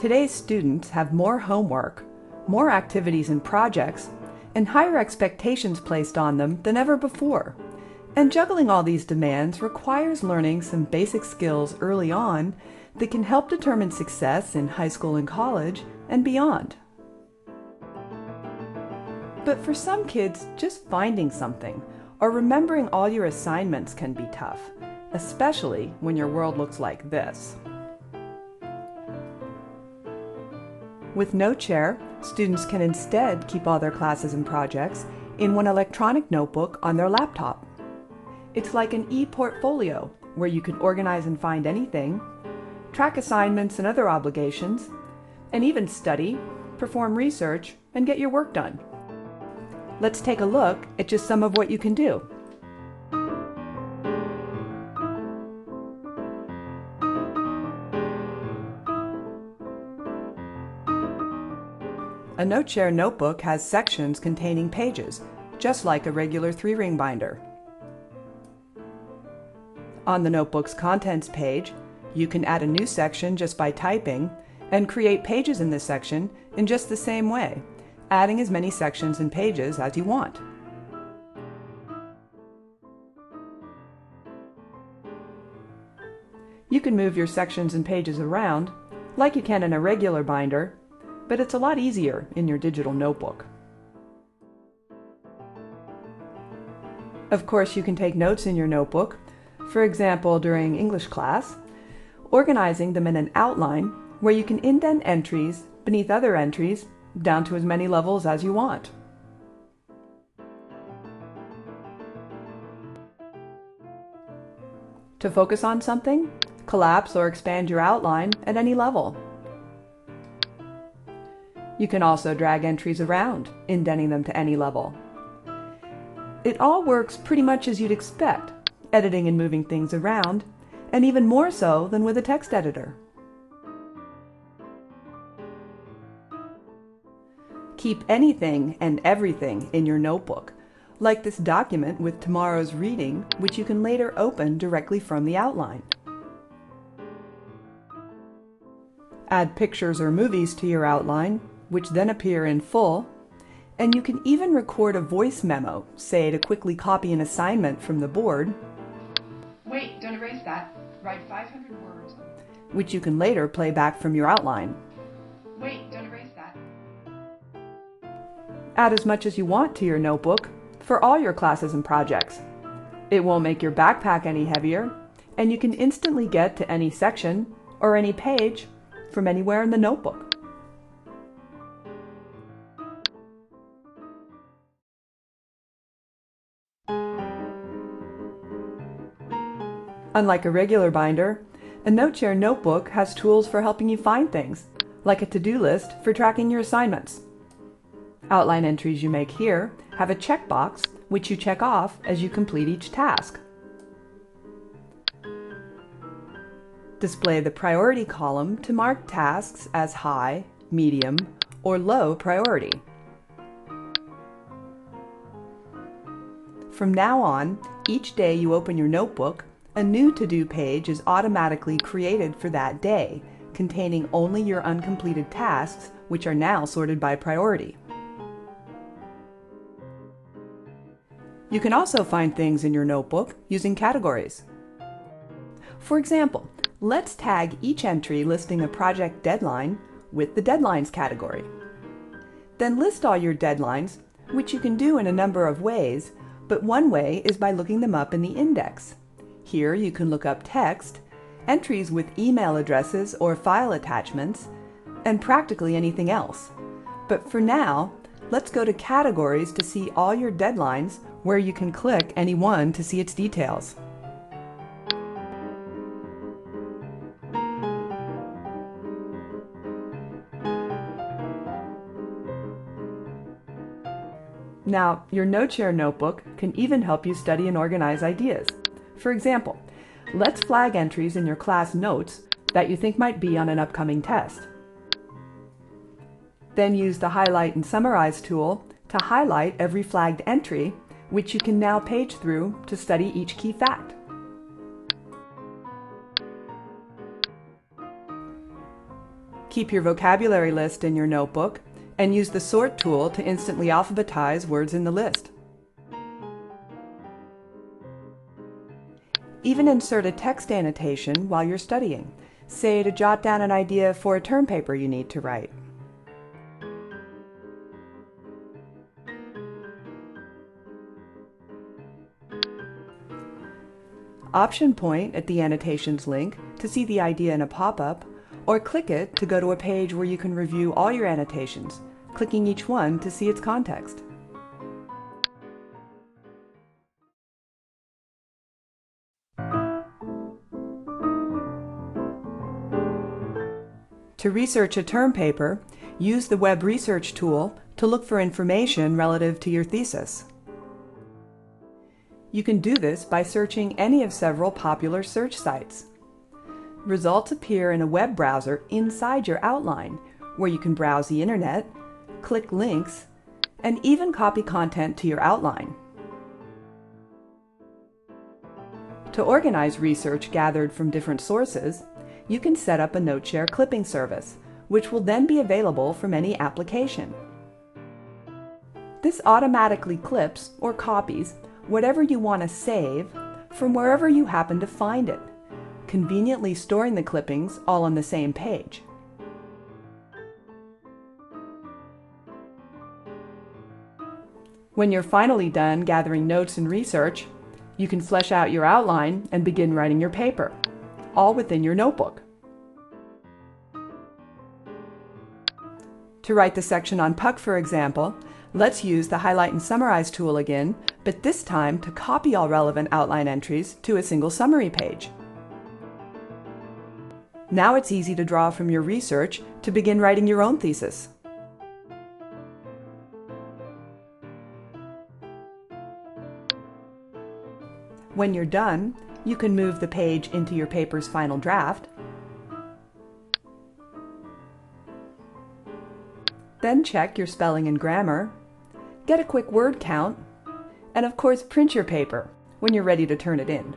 Today's students have more homework, more activities and projects, and higher expectations placed on them than ever before. And juggling all these demands requires learning some basic skills early on that can help determine success in high school and college and beyond. But for some kids, just finding something or remembering all your assignments can be tough, especially when your world looks like this. With NoteShare, students can instead keep all their classes and projects in one electronic notebook on their laptop. It's like an e-portfolio where you can organize and find anything, track assignments and other obligations, and even study, perform research, and get your work done. Let's take a look at just some of what you can do. A NoteShare notebook has sections containing pages, just like a regular 3-ring binder. On the notebook's contents page, you can add a new section just by typing and create pages in this section in just the same way, adding as many sections and pages as you want. You can move your sections and pages around like you can in a regular binder, but it's a lot easier in your digital notebook. Of course, you can take notes in your notebook, for example during English class, organizing them in an outline where you can indent entries beneath other entries down to as many levels as you want. To focus on something, collapse or expand your outline at any level. You can also drag entries around, indenting them to any level. It all works pretty much as you'd expect, editing and moving things around, and even more so than with a text editor. Keep anything and everything in your notebook, like this document with tomorrow's reading, which you can later open directly from the outline. Add pictures or movies to your outline, which then appear in full, and you can even record a voice memo, say to quickly copy an assignment from the board. Wait, don't erase that. Write 500 words. Which you can later play back from your outline. Wait, don't erase that. Add as much as you want to your notebook for all your classes and projects. It won't make your backpack any heavier, and you can instantly get to any section or any page from anywhere in the notebook. Unlike a regular binder, a NoteShare notebook has tools for helping you find things, like a to-do list for tracking your assignments. Outline entries you make here have a checkbox which you check off as you complete each task. Display the priority column to mark tasks as high, medium, or low priority. From now on, each day you open your notebook, a new to-do page is automatically created for that day, containing only your uncompleted tasks, which are now sorted by priority. You can also find things in your notebook using categories. For example, let's tag each entry listing a project deadline with the Deadlines category. Then list all your deadlines, which you can do in a number of ways, but one way is by looking them up in the index. Here you can look up text, entries with email addresses or file attachments, and practically anything else. But for now, let's go to Categories to see all your deadlines, where you can click any one to see its details. Now, your NoteShare notebook can even help you study and organize ideas. For example, let's flag entries in your class notes that you think might be on an upcoming test. Then use the Highlight and Summarize tool to highlight every flagged entry, which you can now page through to study each key fact. Keep your vocabulary list in your notebook and use the sort tool to instantly alphabetize words in the list. Even insert a text annotation while you're studying, say to jot down an idea for a term paper you need to write. Option point at the annotations link to see the idea in a pop-up, or click it to go to a page where you can review all your annotations, clicking each one to see its context. To research a term paper, use the Web Research tool to look for information relative to your thesis. You can do this by searching any of several popular search sites. Results appear in a web browser inside your outline, where you can browse the internet, click links, and even copy content to your outline. To organize research gathered from different sources, you can set up a NoteShare clipping service, which will then be available from any application. This automatically clips or copies whatever you want to save from wherever you happen to find it, conveniently storing the clippings all on the same page. When you're finally done gathering notes and research, you can flesh out your outline and begin writing your paper, all within your notebook. To write the section on Puck, for example, let's use the Highlight and Summarize tool again, but this time to copy all relevant outline entries to a single summary page. Now it's easy to draw from your research to begin writing your own thesis. When you're done, you can move the page into your paper's final draft, then check your spelling and grammar, get a quick word count, and of course print your paper when you're ready to turn it in.